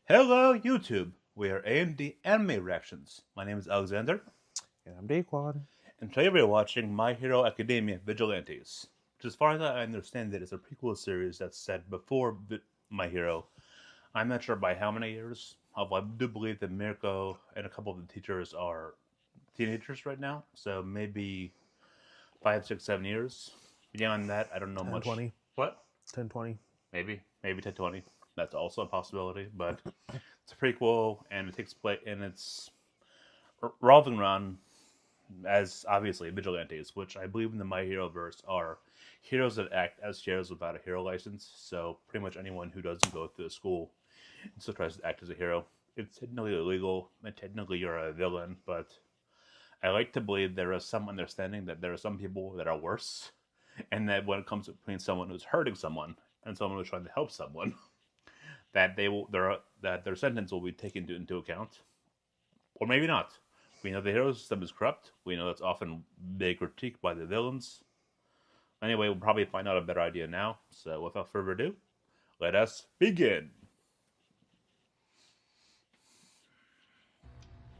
Hello, YouTube. We are AMD Anime Reactions. My name is Alexander, And I'm Daquan. and today we are watching My Hero Academia Vigilantes, which, as far as I understand it, is a prequel series that's set before My Hero. I'm not sure by how many years. Although I do believe that Mirko and a couple of the teachers are teenagers right now, so maybe 5, 6, 7 years. Beyond that, I don't know 10, much. 20. What? 10, 20. Maybe 10, 20. That's also a possibility, but it's a prequel, and it takes place, and it's revolving around, as obviously, vigilantes, which I believe in the My Hero verse are heroes that act as heroes without a hero license. So pretty much anyone who doesn't go through the school and still tries to act as a hero, it's technically illegal, and technically you're a villain, but I like to believe there is some understanding that there are some people that are worse, and that when it comes between someone who's hurting someone and someone who's trying to help someone, that their sentence will be taken into account, or maybe not. We know the hero system is corrupt. We know that's often big critique by the villains. Anyway, we'll probably find out a better idea now. So, without further ado, let us begin.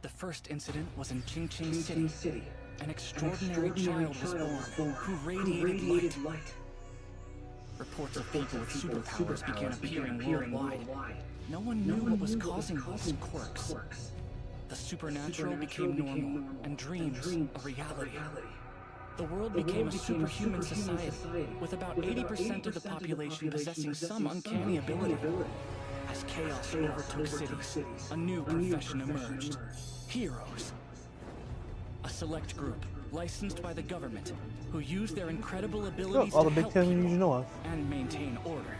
The first incident was in Qingqing City. An extraordinary child was born who radiated light. Reports of people with superpowers began appearing worldwide. No one knew what was causing these quirks. The supernatural became normal, and dreams a reality. The world became a superhuman society, with about 80% of the population possessing some uncanny ability. As chaos overtook cities, a new profession emerged. Heroes. A select group, licensed by the government, who use their incredible abilities all to the big help things people you know of. and maintain order.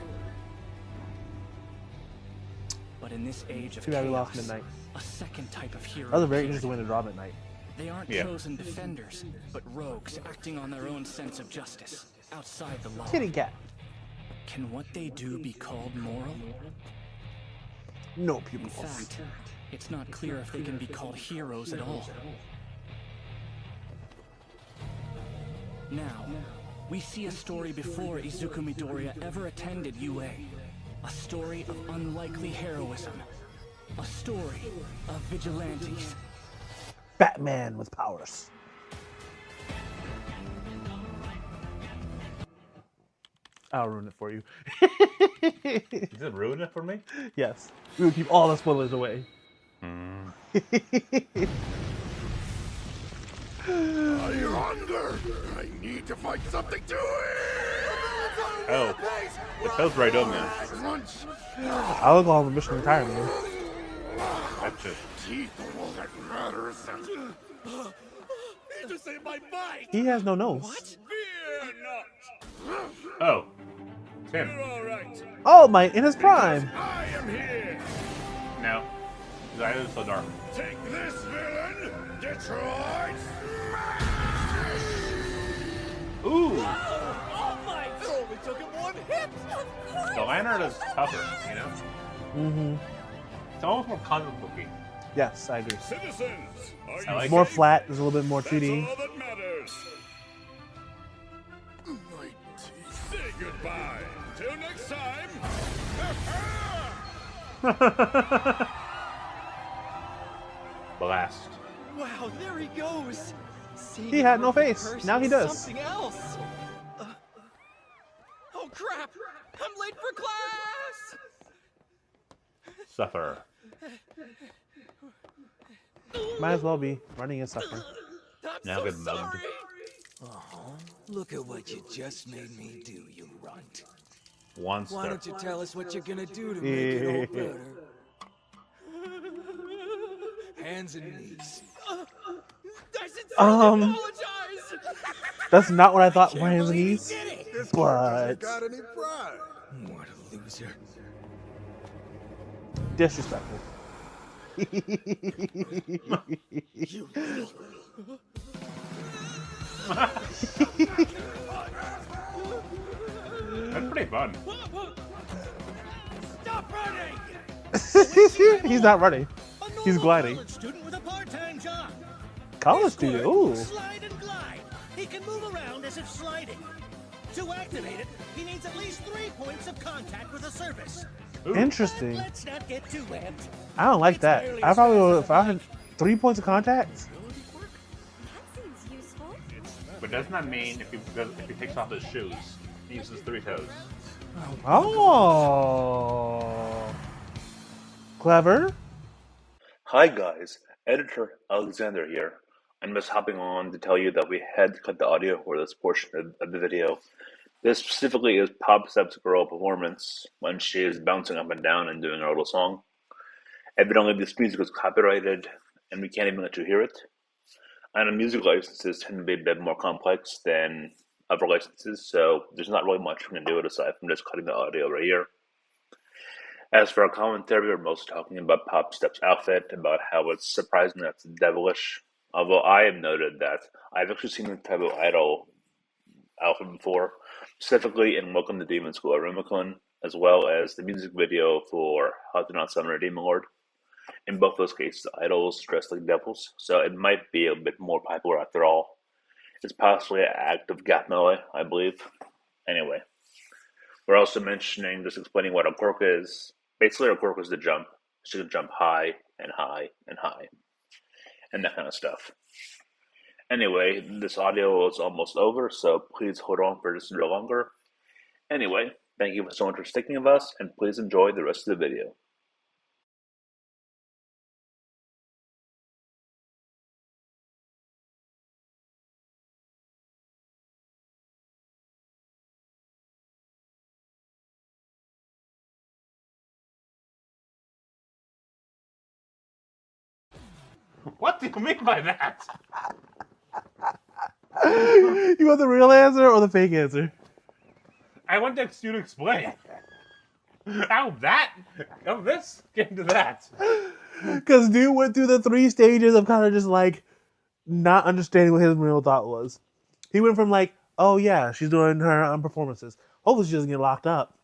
But in this age of Too bad we chaos, lost midnight. a second type of hero That was a very appeared. interesting way to draw midnight. They aren't chosen defenders, but rogues acting on their own sense of justice, outside the law. Kitty cat. Can what they do be called moral? No In pupils. fact, it's not clear if they can be called heroes at all. Now, we see a story before Izuku Midoriya ever attended UA. A story of unlikely heroism. A story of vigilantes. Batman with powers. I'll ruin it for you. Does it ruin it for me? Yes. We will keep all the spoilers away. You're under! I need to find something to eat! Oh, it feels right on there. Crunch! I will go on the mission entirely. Gotcha. Teeth are all that matters. He just ate my bite! He has no nose. Fear not! Oh, it's him. You're alright! Oh, my, in his prime. I am here! No, his eyes are so dark. Take this, villain! Detroit! Ooh, Oh my! It only took him one hit! the lantern is tougher, you know? Mm-hmm. It's almost more comic booky. Yes, I agree. Citizens, are I you like More safe? flat, there's a little bit more That's 2D. all that matters. My teeth. Say goodbye. Till next time. Blast. Wow, there he goes. Seeing He in had no perfect face. person Now he is does. Something else. Oh crap! I'm late for class. Suffer. Might as well be. Running is suffering. I'm Now so get mugged. sorry. Look at what you just made me do, you runt. One Why star. don't you tell us what you're gonna do to make it all better? Hands and knees. I sincerely Um, apologize. That's not what I thought for hands and knees. This But got any pride? What a loser. disrespectful. You little. That's pretty fun. Stop running. He's not running. A He's normal gliding. college student with a part-time job. College student. Ooh. Slide and glide. He can move around as if sliding. To activate it, he needs at least 3 points of contact with the surface. Interesting. Let's not get too amped. I don't like that. I probably would, if I had 3 points of contact. That seems useful. But doesn't that mean if he takes off his shoes, he uses 3 toes? Oh. Clever. Hi guys, Editor Alexander here. I'm just hopping on to tell you that we had to cut the audio for this portion of the video. This specifically is Pop Step's girl performance when she is bouncing up and down and doing her little song. Evidently this music is copyrighted and we can't even let you hear it. And the music licenses tend to be a bit more complex than other licenses, so there's not really much we can do it aside from just cutting the audio right here. As for our commentary, we're mostly talking about Pop Step's outfit, about how it's surprising that it's devilish. Although I have noted that I've actually seen the type of idol outfit before, specifically in Welcome to Demon School at Rumicon, as well as the music video for How to Not Summon a Demon Lord. In both those cases, idols dressed like devils, so it might be a bit more popular after all. It's possibly an act of gap melee, I believe. Anyway, we're also mentioning, just explaining what a quirk is. Basically, her quirk is to jump. She can jump high and high and high, and that kind of stuff. Anyway, this audio is almost over, so please hold on for just a little longer. Anyway, thank you so much for sticking with us, and please enjoy the rest of the video. What do you mean by that? You want the real answer or the fake answer? I want you to explain. How this came to that? Because dude went through the 3 stages of kind of just like not understanding what his real thought was. He went from like, oh yeah, she's doing her performances. Hopefully she doesn't get locked up.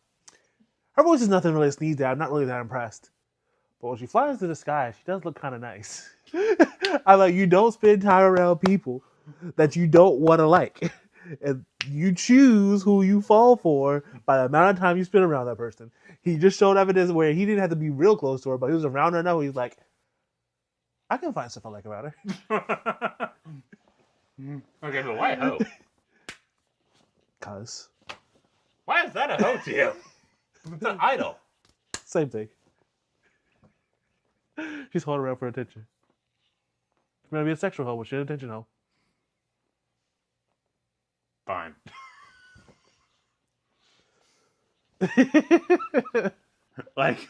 Her voice is nothing really to sneeze at. I'm not really that impressed. But when she flies to the sky, she does look kind of nice. I like, you don't spend time around people that you don't want to like. And you choose who you fall for by the amount of time you spend around that person. He just showed evidence where he didn't have to be real close to her, but he was around her enough. He's like, I can find stuff I like about her. Okay, but why hoe? Cause Why is that a hoe to you? It's an idol. same thing. She's holding around for attention. She's gonna be a sexual hoe, but she's an attention hoe. Fine. Like,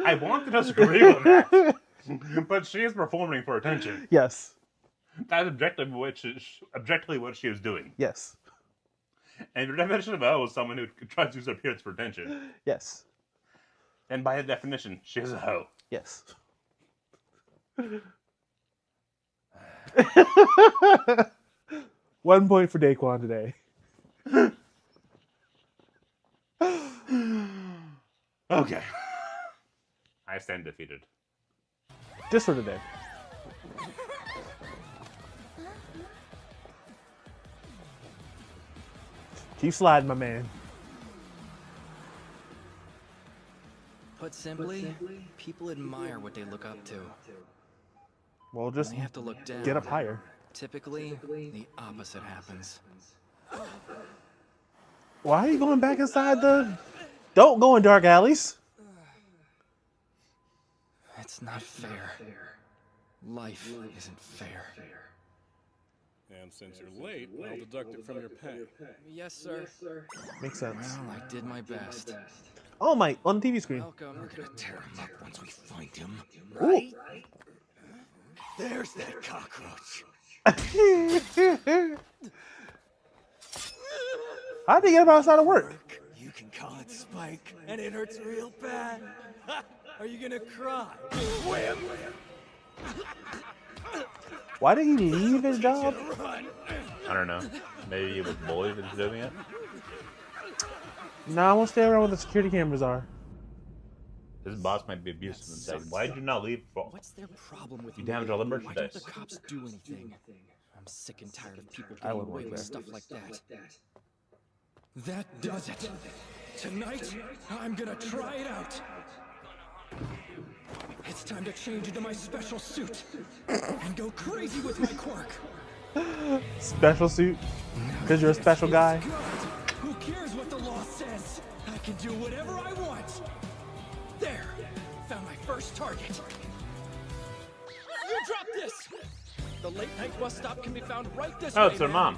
I want to disagree with that, but she is performing for attention. Yes. That's objectively what she was doing. Yes. And your definition of a hoe is someone who tries to use their appearance for attention. Yes. And by definition, she is a hoe. Yes. 1 point for Daquan today. Okay. I stand defeated. Just for today. Keep sliding, my man. Put simply, people admire what they look up to. Well, just They have to look down. get up higher. Typically, the opposite happens. Why are you going back inside the... Don't go in dark alleys. It's not fair. Life isn't fair. And since you're late, I'll deduct it from your pay. Yes, sir. Makes sense. Well, I did my best. Oh my, on the TV screen. Welcome. We're gonna tear him up once we find him. Ooh. There's that cockroach. How'd they get him outside of work? You can call it Spike, and it hurts real bad. Are you gonna cry? Wham! Why did he leave his job? I don't know. Maybe he was bullied into doing it. Nah, I won't stay around where the security cameras are. His boss might be abusive and say, why did you not leave? What's their problem with You me? damaged all the Why don't merchandise. the cops do anything? I'm sick and tired of people I getting would away work with there. stuff like that. That does it. Tonight, I'm gonna try it out. it's time to change into my special suit and go crazy with my quirk. Special suit? Because you're a special guy? Who cares what the law says? I can do whatever I want. There, found my first target. You dropped this! The late night bus stop can be found right this way. Oh, it's her mom.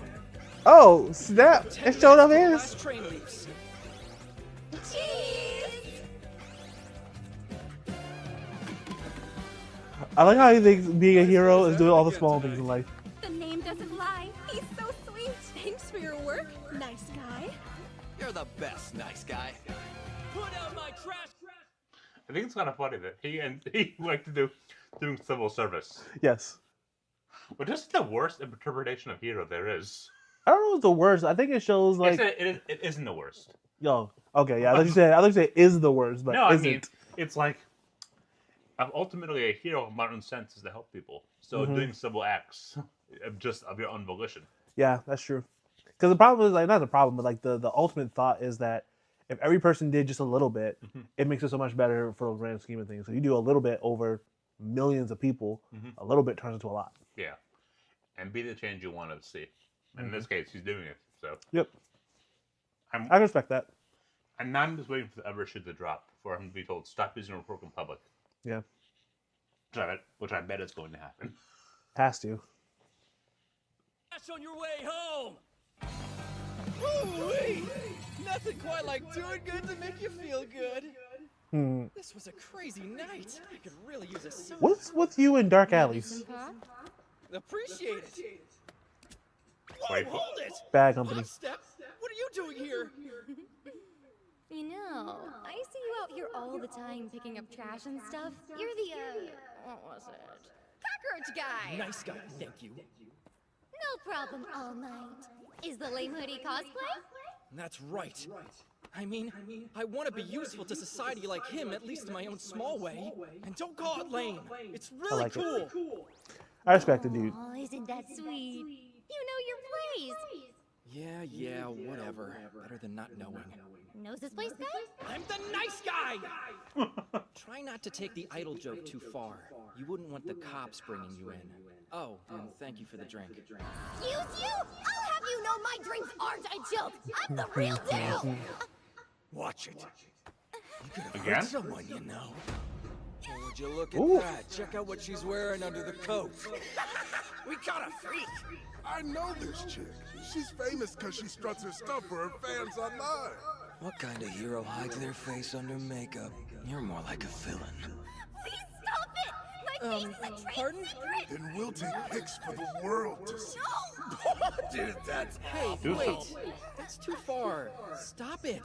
Oh, snap. It showed up his. Last train leaves. I like how he thinks being a hero is doing all the small things in life. The name doesn't lie. He's so sweet. Thanks for your work, nice guy. You're the best, nice guy. Put out my trash. I think it's kind of funny that he liked to doing civil service, Yes. which is the worst interpretation of hero there is. I don't know if it's the worst. I think it shows like It isn't the worst. yo. Okay, yeah. I thought you said is the worst, but No, I isn't. mean it's like ultimately a hero in modern sense is to help people. So doing civil acts of your own volition. Yeah, that's true. Because the problem is like not the problem, but like the ultimate thought is that if every person did just a little bit, it makes it so much better for the grand scheme of things. So you do a little bit over millions of people, a little bit turns into a lot. Yeah, and be the change you want to see. In this case, he's doing it. So Yep, I'm I respect that. And I'm just waiting for the ever shoot to drop for him to be told stop using your quirk in public. Yeah, Which I bet is going to happen. has to. On your way home. Ooh-wee! Nothing quite like doing good to make you feel good. This was a crazy night. I could really use a soda. What's with you in dark alleys? Appreciate it. Whoa, Wait, hold it! Bad company. Bob Step, what are you doing here? You know, I see you out here all the time picking up trash and stuff. You're the, what was it? Cockroach guy! Nice guy, thank you. No problem, All Might. Is the lame hoodie cosplay? That's right. I mean, I want to be useful to society like him, at least in my own small way. And don't call it lame. It's really like it. cool. I respect the dude. Oh, isn't that sweet? You know your place. Yeah, whatever. Better than not knowing. Knows this place, guy? I'm the nice guy! Try not to take the idol joke too far. You wouldn't want the cops bringing you in. Oh, and thank you for the drink. Excuse you? I'll have you know my drinks aren't a joke. I'm the real deal. Watch it. You could have Again? hurt someone, you know. Oh, would you look at Ooh. that? Check out what she's wearing under the coat. We got a freak. I know this chick. She's famous because she struts her stuff for her fans online. What kind of hero hides their face under makeup? You're more like a villain. Please stop it. My face is a trade Pardon? secret. Then we'll take pics for the world to see. No. Dude, that's... Hey, Do wait. so. That's too far. Stop it.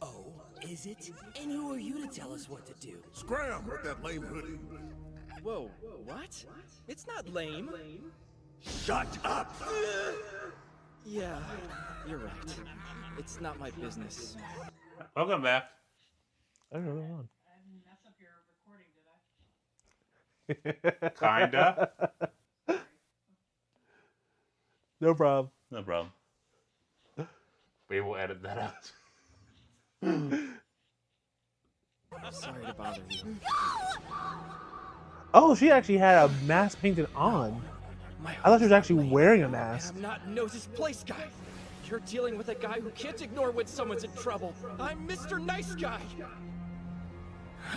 Oh, is it? And who are you to tell us what to do? Scram with that lame hoodie. Whoa, what? It's not lame. Shut up! Yeah, you're right. It's not my business. Welcome back. I don't know. Kinda. No problem. No problem. We will edit that out. Sorry to bother you. Oh, she actually had a mask painted on. My I thought she was actually wearing a mask. I'm not Noses Place Guy. You're dealing with a guy who can't ignore when someone's in trouble. I'm Mr. Nice Guy.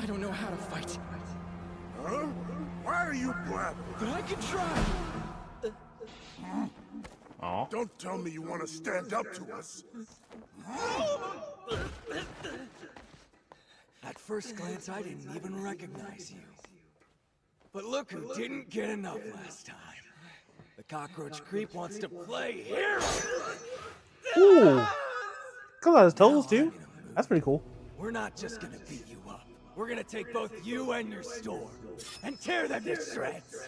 I don't know how to fight, Huh? Why are you blabbing? but I can try. Oh. Don't tell me you want to stand up to us. At first glance, I didn't even recognize you. But look who didn't get enough last time. The cockroach creep wants to play hero. Ooh. Comes out his toes too. That's pretty cool. We're not just gonna beat you up. We're gonna take both you and your store and tear them to shreds.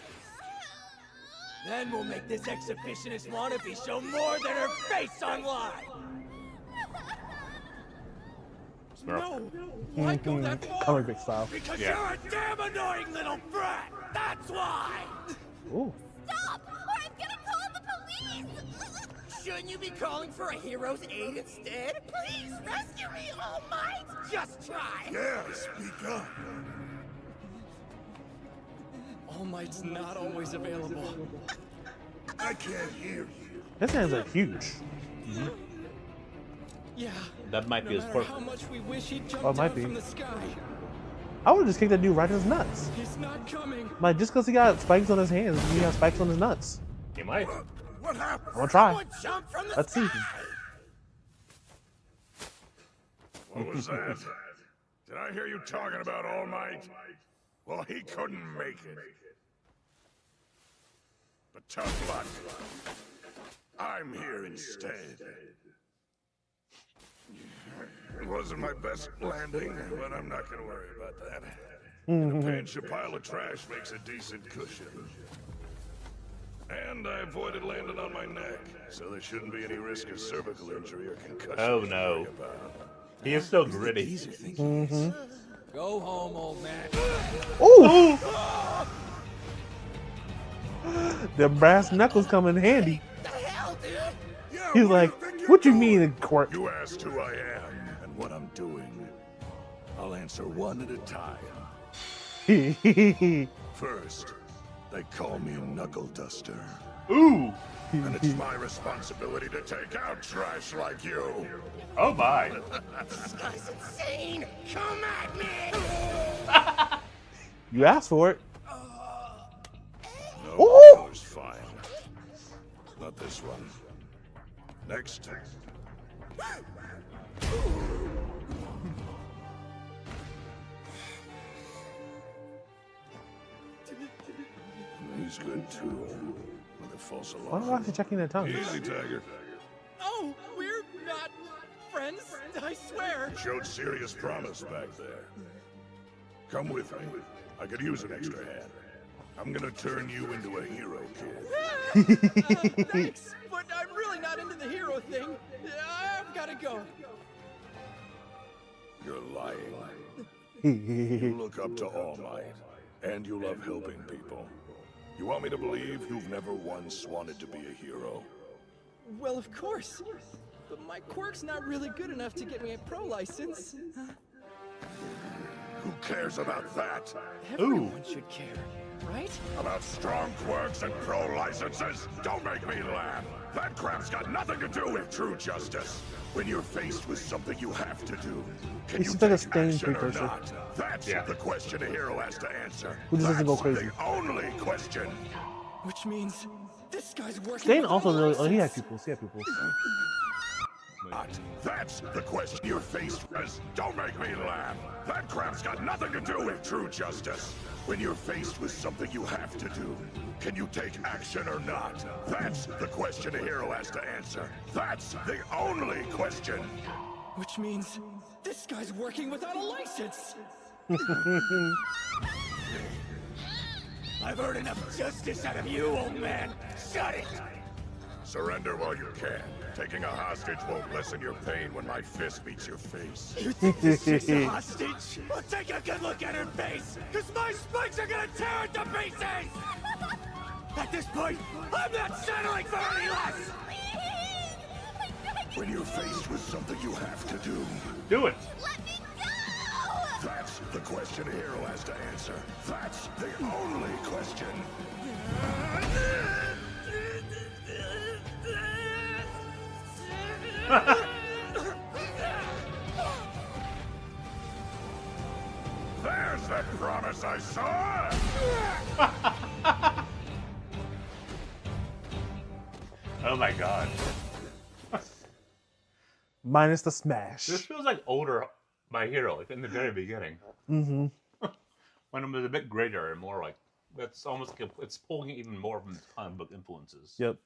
Then we'll make this exhibitionist wannabe show more than her face online. No, why go that far? Comic book style. Because Yeah. you're a damn annoying little brat. That's why. Ooh. Stop, or I'm gonna call the police. Shouldn't you be calling for a hero's aid instead? Please rescue me, All Might! Just try! Yeah, speak up. All Might's not always available. I can't hear you. His hands are huge. Yeah. That might No be his matter quirk. how much we wish he'd Oh, it jumped might down be. from the sky, I would have just kicked that dude right in his nuts. he's not coming. Like, just because he got spikes on his hands, he got spikes on his nuts. He might. What happened? I'm gonna try. Someone jumped from the Let's see. sky. What was that? Did I hear you talking about All Might? Well, he couldn't make it. But tough luck. I'm here instead. It wasn't my best landing, but I'm not gonna worry about that. And a pinch, a pile of trash makes a decent cushion. And I avoided landing on my neck, so there shouldn't be any risk of cervical injury or concussion. Oh, to no. worry about. He is so gritty. These are thinking. Go home, old man. Ooh! The brass knuckles come in handy. The hell, dude? Yeah, He's where like, do you think what you you're mean, going? quirk? You asked who I am and what I'm doing. I'll answer one at a time. First, they call me Knuckleduster. Ooh! And it's my responsibility to take out trash like you. Oh my! This guy's insane. Come at me. You asked for it. No, Ooh! color's fine. Not this one. Next. He's good too. With a false Why alarm. is he checking their tongue? Easy, Tiger. Oh, we're not friends, I swear. Showed serious promise back there. Come with me. I could use an extra hand. I'm gonna turn you into a hero, kid. Thanks, but I'm really not into the hero thing. I've gotta go. You're lying. You look up to All Might, and you love helping people. You want me to believe you've never once wanted to be a hero? Well, of course. But my quirk's not really good enough to get me a pro license. Who cares about that? Everyone should care, right? About strong quirks and pro licenses? Don't make me laugh. That crap's got nothing to do with true justice. When you're faced with something you have to do, can He you seems like a take Stain action or precursor. not? That's Yeah. the question a hero has to answer. Who just doesn't go That's crazy. the only question. Which means this guy's working. Stain without also a really. Oh, he had license. pupils. He had pupils. Not. That's the question you're faced with. Don't make me laugh. That crap's got nothing to do with true justice. When you're faced with something you have to do, can you take action or not? That's the question a hero has to answer. That's the only question. Which means this guy's working without a license. I've heard enough justice out of you, old man. Shut it. Surrender while you can. Taking a hostage won't lessen your pain when my fist meets your face. You think this chick's a hostage? Well, take a good look at her face, because my spikes are gonna tear it to pieces! At this point, I'm not settling for any less! When you're faced with something you have to do, Do it! Let me go! that's the question a hero has to answer. That's the only question. There's that promise I saw! Oh my god. Minus the smash. This feels like older My Hero, like in the very beginning. Mm-hmm. When it was a bit greater and more like, it's almost like it's pulling even more from its comic book influences. Yep.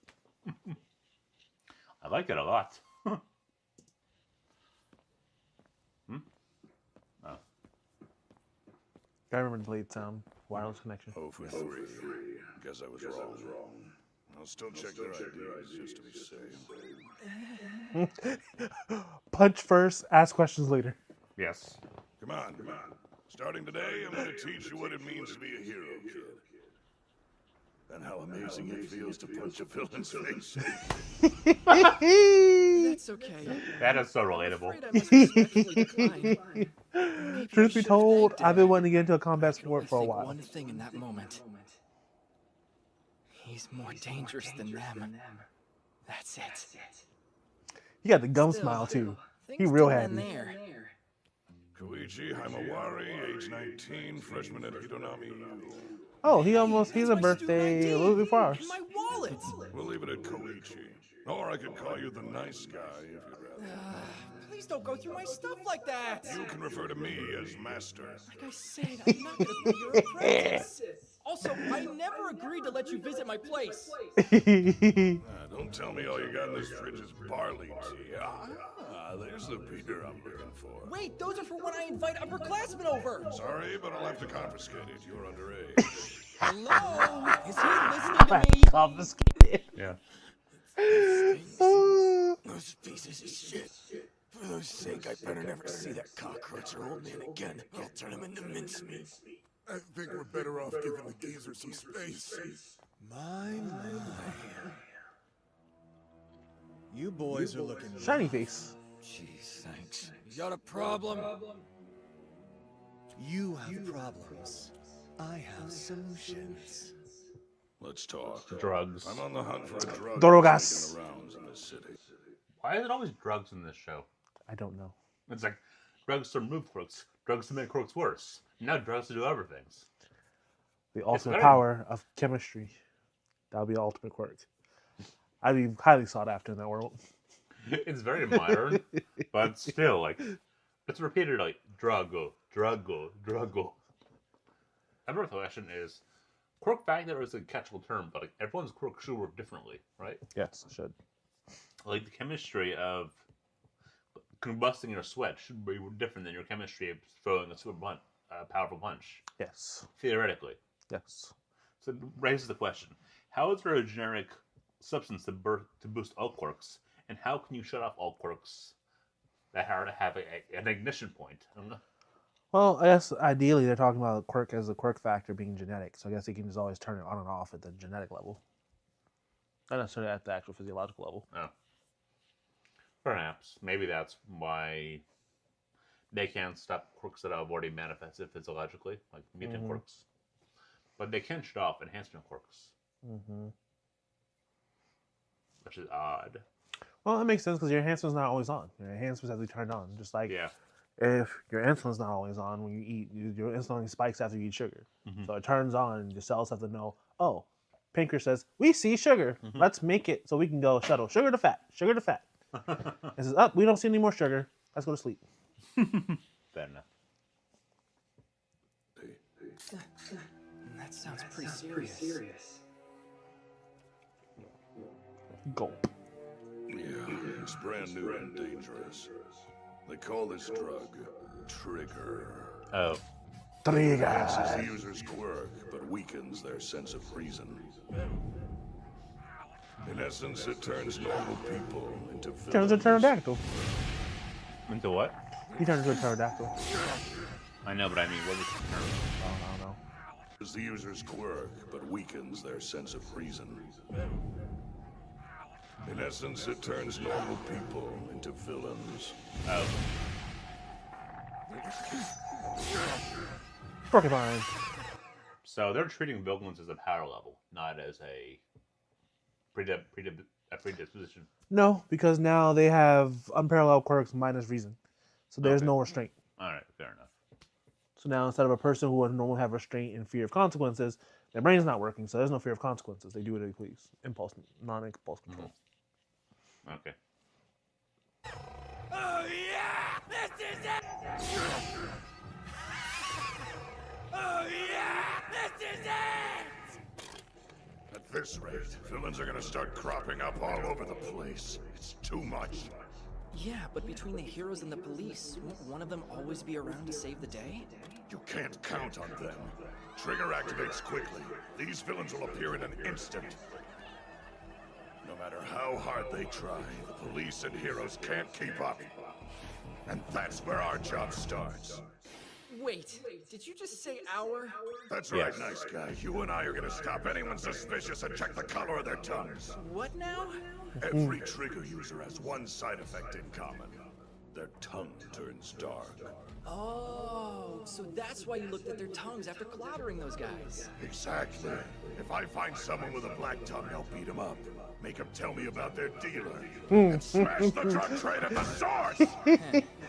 I like it a lot. I remember the late wireless connection. 0 for 3. Guess I was wrong. I'll still check their IDs just to be safe. Punch first, ask questions later. Yes. Come on. Starting today, I'm going to teach you what it means to be a hero, kid. And how amazing it feels to punch a villain's face. That That's okay. That is so I'm relatable. afraid I must respectfully decline. Maybe I Truth be should have told, thanked I've been him. wanting to get into a combat I could sport only for a think while. one thing in that moment. He's more dangerous than them. That's it. He got the gum Still, smile too. He things real don't end happy. there. Koichi Himawari, age 19, freshman at Hidonami. Oh, he's It's a my birthday student a little ID before ours. and my wallet. We'll leave it at Koichi. Or I could call you the nice guy if you'd rather. Please don't go through my stuff like that. You can refer to me as Master. Like I said, I'm not gonna be your apprentice. Also, I never agreed to let you visit my place. Don't tell me all you got in this fridge is barley tea. There's the beer I'm looking for. Wait, those are for when I invite upperclassmen over. Sorry, but I'll have to confiscate it. You're underage. Hello? Is he listening to me? Confiscated. Yeah. Those pieces of shit. For those sake, I better never see that cockroach or old man again. I'll turn him into mincemeat. I think we're better off giving the geezer some space. My. You boys are looking Shiny face. Jeez, thanks. You got a problem? You have problems. I have solutions. Let's talk. Drugs. I'm on the hunt for a drug Drogas. making the rounds in this city. Why is it always drugs in this show? I don't know. It's like drugs to remove crooks, drugs to make crooks worse. Now drugs to do other things. The ultimate very- power of chemistry. That would be the ultimate quirk. I'd be highly sought after in that world. It's very modern, but still, like, it's repeated like druggo, druggo, druggo. Another question is, quirk factor is a catch-all term, but like everyone's quirk should work differently, right? Yes, it should. Like the chemistry of combusting your sweat should be different than your chemistry of throwing a super powerful punch, Yes. theoretically. Yes. So it raises the question: how is there a generic substance to boost all quirks, and how can you shut off all quirks that have an ignition point? I don't know. Well, I guess ideally they're talking about quirk as a quirk factor being genetic. So I guess you can just always turn it on and off at the genetic level. Not necessarily at the actual physiological level. Oh. Perhaps. Maybe that's why they can't stop quirks that have already manifested physiologically, like mutant quirks. But they can shut off enhancement quirks. Mm-hmm. Which is odd. Well, that makes sense because your enhancement's not always on. Your enhancement's have to be turned on. Just like if your insulin's not always on when you eat, your insulin only spikes after you eat sugar. So it turns on and your cells have to know, oh, pancreas says, we see sugar. Let's make it so we can go shuttle sugar to fat, sugar to fat. It says, oh, we don't see any more sugar. Let's go to sleep. Fair enough. That sounds pretty serious. Gulp. Yeah, it's brand new and dangerous. They call this drug Trigger. Oh. Enhances the user's quirk, but weakens their sense of reason. In essence, it turns normal people into villains. Turns into a pterodactyl. Into what? He turns into a pterodactyl. I know, but I mean, what is the term? I don't know. Is the user's quirk, but weakens their sense of reason. In essence, it turns normal people into villains. Oh. Porcupine. So they're treating villains as a power level, not as a predisposition. No, because now they have unparalleled quirks minus reason. So there's no restraint. Alright, fair enough. So now instead of a person who would normally have restraint and fear of consequences, their brain's not working, so there's no fear of consequences. They do what they please. Impulse, non-impulse control. Okay. Oh yeah! This is it! Oh yeah! This is it! At this rate, villains are gonna start cropping up all over the place. It's too much. Yeah, but between the heroes and the police, won't one of them always be around to save the day? You can't count on them. Trigger activates quickly. These villains will appear in an instant. No matter how hard they try, the police and heroes can't keep up. And that's where our job starts. Wait, did you just say our? That's right, Yes. nice guy. You and I are gonna stop anyone suspicious and check the color of their tongues. What now? Every trigger user has one side effect in common. Their tongue turns dark. Oh, so that's why you looked at their tongues after clobbering those guys. Exactly. If I find someone with a black tongue, I'll beat him up. Make him tell me about their dealer. And smash the drug trade at the source!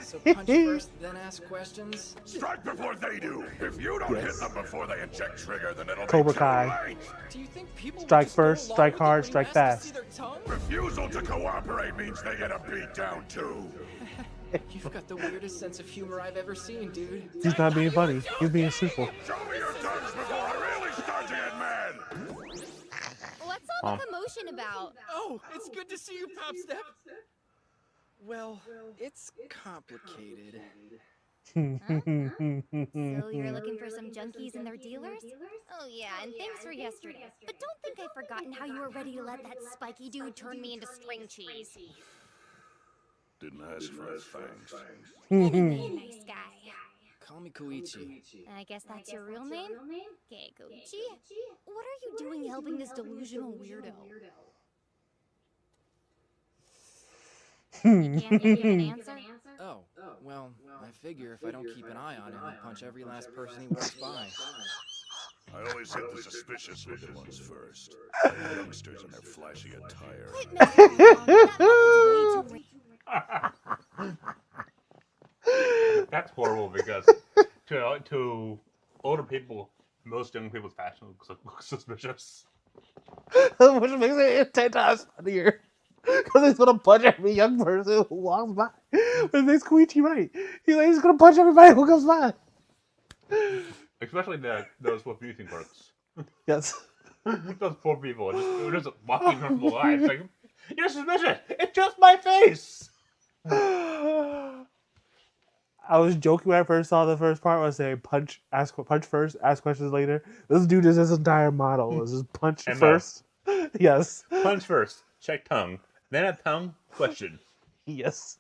So punch first, then ask questions? Strike before they do. If you don't hit them before they inject trigger, then it'll Cobra be too Kai. late. Do you think people Strike would just go first, along strike with it hard, when you strike ask to fast. see their tongue? Refusal to cooperate means they get a beat down too. You've got the weirdest sense of humor I've ever seen, dude. He's not being funny. He's being truthful. Show me your tongues before I really start to get mad. What's all the commotion about? Oh, it's good to see you, Popstep. Well, it's complicated. So you're looking for some junkies and their dealers? Oh yeah, and thanks for yesterday. But don't think I've forgotten how you were ready to let that spiky dude turn me into string cheese. Didn't ask for a thanks. Anyway, nice guy. Call me Koichi. I guess that's your real name? Okay, Koichi. What are you doing helping this delusional weirdo? You can't think of an answer? Oh, well, I figure if I don't keep an eye on him, he'll punch every last person he walks by. I always hit the suspicious looking ones first. Like youngsters in their flashy attire. Quit messing around. That was way too That's horrible because to older people, most young people's fashion looks suspicious. Which makes it 10 times funnier. Because he's gonna punch every young person who walks by. But it makes Koichi right. He's gonna punch everybody who comes by. Especially those amusing clerks. Yes. Those poor people just walking normal lives. Like, you're suspicious. It's just my face. I was joking when I first saw the first part. I was saying punch first, ask questions later. This dude is his entire model. Is just punch And first. Yes. Punch first. Check tongue. Then a tongue question. Yes.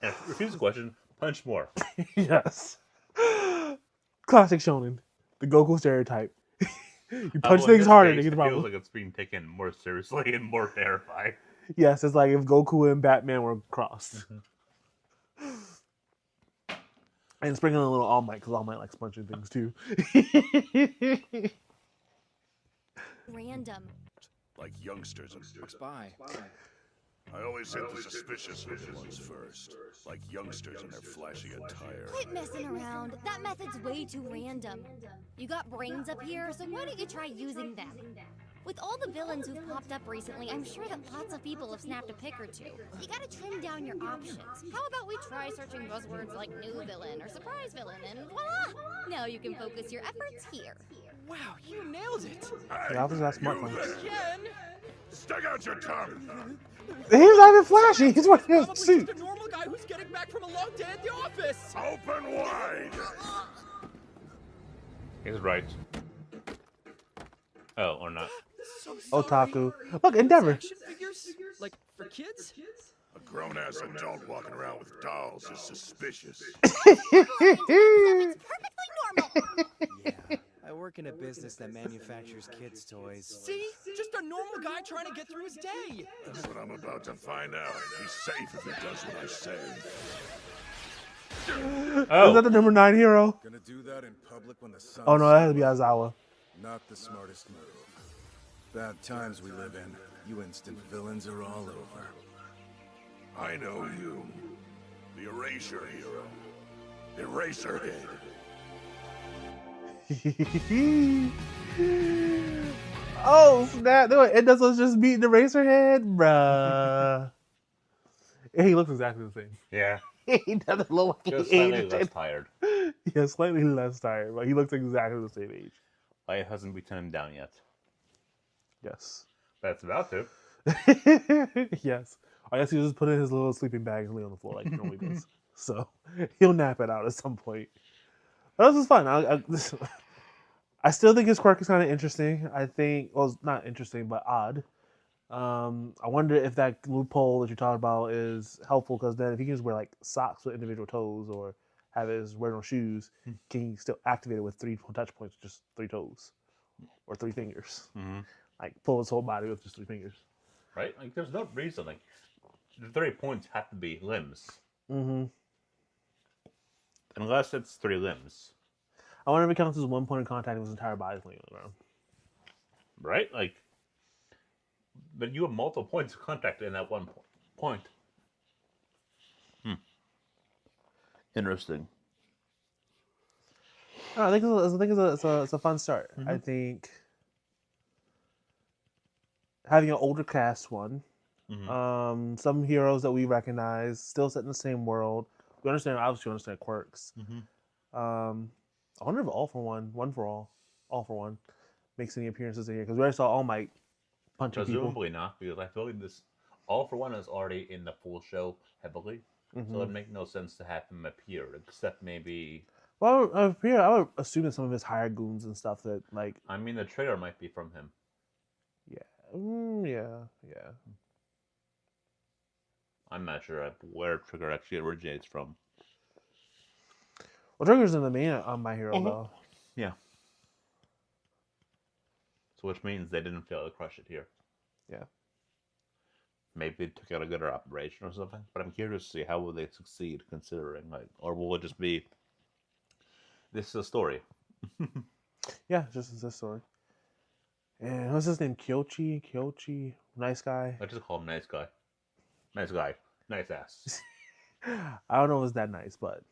And if you refuse a question, punch more. Yes. Classic shonen. The Goku stereotype. You punch things harder to get the It problem. feels like it's being taken more seriously and more terrifying. Yes, it's like if Goku and Batman were crossed. And sprinkling a little All Might, because All Might likes punching things too. random. Like youngsters. Walks by. I always hit the suspicious looking ones first. Like youngsters in their flashy attire. Quit messing around. That method's way too random. You got brains up here, so why don't you try using them? With all the villains who've popped up recently, I'm sure that lots of people have snapped a pic or two. You gotta trim down your options. How about we try searching buzzwords like new villain or surprise villain, and voila! Now you can focus your efforts here. Wow, you nailed it! That was that smart one. Again! Stick out your tongue! He's not even flashy. He's wearing a Probably suit. just a normal guy who's getting back from a long day at the office! Open wide! He's right. Oh, or not. So sorry. Otaku. Look, Endeavor. Action figures? Like, for kids? A grown-ass adult walking around with dolls is suspicious. It's perfectly normal. Yeah, I work in a business that manufactures kids' toys. See? Just a normal guy trying to get through his day! That's what I'm about to find out. He's safe if he does what I say. Is that the number 9 hero? Gonna do that in public when the sun. Oh no, that has to be Aizawa. Not the smartest move. Bad times we live in. You instant villains are all over. I know you. The Erasure Hero. Eraserhead. Oh snap! No, it does us just beating the Eraserhead, bruh. And he looks exactly the same. Yeah. He doesn't look like Just he slightly aged. less tired. Yeah, slightly less tired, but he looks exactly the same age. Life hasn't beaten him down yet. Yes. That's about to. Yes. I guess he'll just put in his little sleeping bag and lay on the floor like he normally does. So he'll nap it out at some point. But this is fun. I still think his quirk is kind of interesting. I think, well, it's not interesting, but odd. I wonder if that loophole that you're talking about is helpful, because then if he can just wear like socks with individual toes or have his wear no shoes, can he still activate it with 3 touch points, just 3 toes or 3 fingers? Like pull his whole body with just 3 fingers. Right? Like, there's no reason. Like, the 3 points have to be limbs. Unless it's 3 limbs. I wonder if it counts as 1 point of contact if his entire body's laying on the ground. Right? Like, but you have multiple points of contact in that 1 point. Interesting. I think it's a fun start. I think having an older cast one, some heroes that we recognize, still set in the same world. We obviously understand quirks. I wonder if All For One makes any appearances in here, because we already saw All Might punching people. Presumably not, because I feel like this All For One is already in the full show heavily, so it'd make no sense to have him appear, except maybe. Well, I would assume that some of his hired goons and stuff that like. I mean, the trailer might be from him. Yeah, yeah. I'm not sure where Trigger actually originates from. Well, Trigger's in the main on My Hero though. Yeah. So which means they didn't fail to crush it here. Yeah. Maybe they took out a good operation or something. But I'm curious to see how will they succeed, considering, like, or will it just be this is a story? Yeah, just this story. And what's his name? Kyochi, nice guy. I just call him nice guy. Nice guy, nice ass. I don't know if it's that nice, but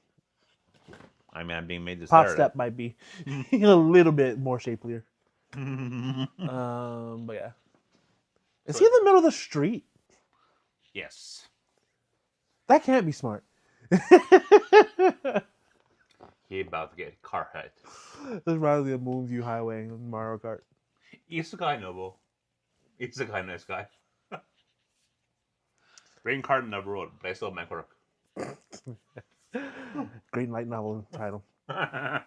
I mean, I'm being made this Pop Saturday. Step might be a little bit more shapelier. But yeah, is he in the middle of the street? Yes. That can't be smart. He about to get car hit. This reminds me of Moonview Highway in Mario Kart. Isekai Noble. Isekai nice guy. Green card in the road, but I still make work. Great light novel title. But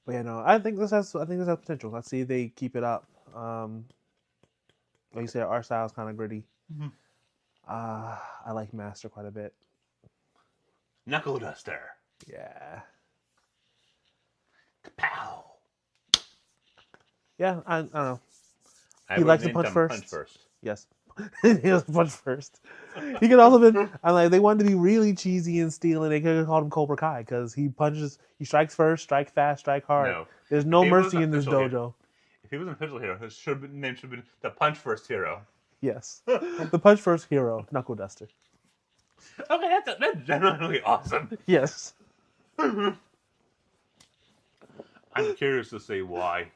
yeah, no, I think this has potential. Let's see if they keep it up. Like you said, our style is kind of gritty. I like Master quite a bit. Knuckleduster. Yeah. Kapow. Yeah, I don't know. I He would likes to name punch them first. Yes. He likes to punch first. He could also been. I'm like, they wanted to be really cheesy and stealing. They could have called him Cobra Kai because he punches. He strikes first, strike fast, strike hard. No. There's no If he mercy was in this official dojo. If he was an official hero, his name should have been the Punch First Hero. Yes. The punch first hero, Knuckleduster. Okay, that's genuinely awesome. Yes. I'm curious to see why.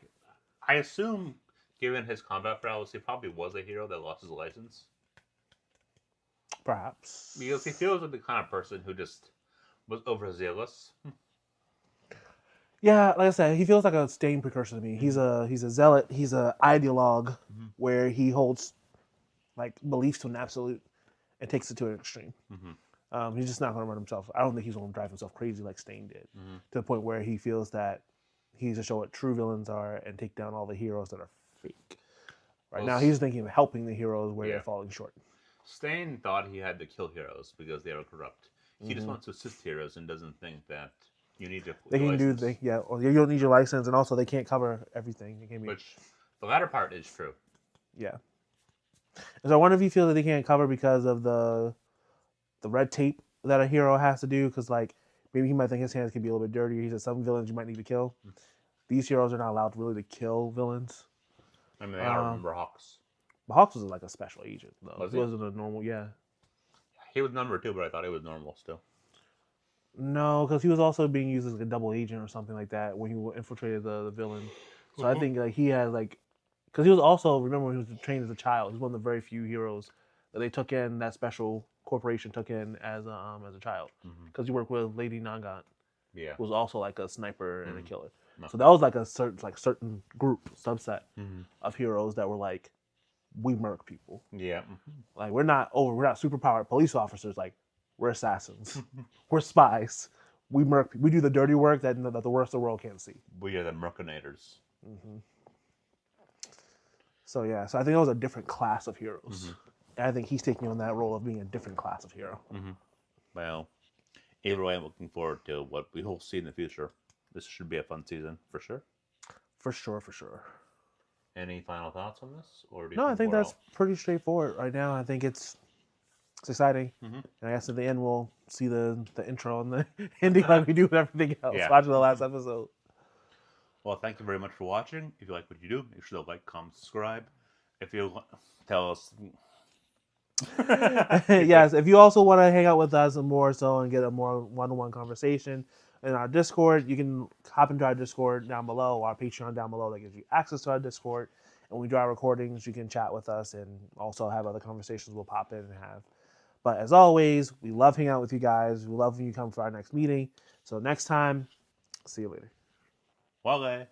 I assume, given his combat prowess, he probably was a hero that lost his license. Perhaps. Because he feels like the kind of person who just was overzealous. Yeah, like I said, he feels like a Stain precursor to me. He's a zealot. He's a ideologue where he holds like beliefs to an absolute and takes it to an extreme. He's just not going to run himself. I don't think he's going to drive himself crazy like Stain did, to the point where he feels that he needs to show what true villains are and take down all the heroes that are fake. Right now, he's thinking of helping the heroes where they're falling short. Stain thought he had to kill heroes because they were corrupt. He just wants to assist heroes and doesn't think that you need to. They can do or you don't need your license, and also they can't cover everything. It can be, which the latter part is true. Yeah. And so I wonder if he feels that they can't cover because of the red tape that a hero has to do. Because like maybe he might think his hands can be a little bit dirtier. He said some villains you might need to kill. These heroes are not allowed really to kill villains. I mean, I remember Hawks. But Hawks was like a special agent, though. Was he he? wasn't a normal, He was number 2, but I thought he was normal still. No, because he was also being used as like a double agent or something like that when he infiltrated the villain. So I think like he had like, because he was also, remember when he was trained as a child, he was one of the very few heroes that they took in, that special corporation took in as a child. Because he worked with Lady Nagant, Yeah. who was also like a sniper and a killer. So that was like a certain group, subset of heroes that were like, we murk people. Yeah. Like we're not superpowered police officers. Like we're assassins. We're spies. We murk. We do the dirty work that the rest of the world can't see. We are the Mercinators. So yeah. So I think that was a different class of heroes. And I think he's taking on that role of being a different class of hero. Well, either way, I'm looking forward to what we will see in the future. This should be a fun season for sure. For sure, for sure. Any final thoughts on this, or do you No, I think we're that's pretty straightforward right now. I think it's exciting. Mhm. And I guess at the end we'll see the intro and the ending like we do with everything else. Yeah. Watching the last episode. Well, thank you very much for watching. If you like what you do, make sure to like, comment, subscribe. If you tell us, Yes, if you also want to hang out with us more so and get a more one-on-one conversation in our Discord, you can hop into our Discord down below, our Patreon down below that gives you access to our Discord. And when we do our recordings, you can chat with us and also have other conversations we'll pop in and have. But as always, we love hanging out with you guys. We love when you come for our next meeting. So next time, see you later. Wale.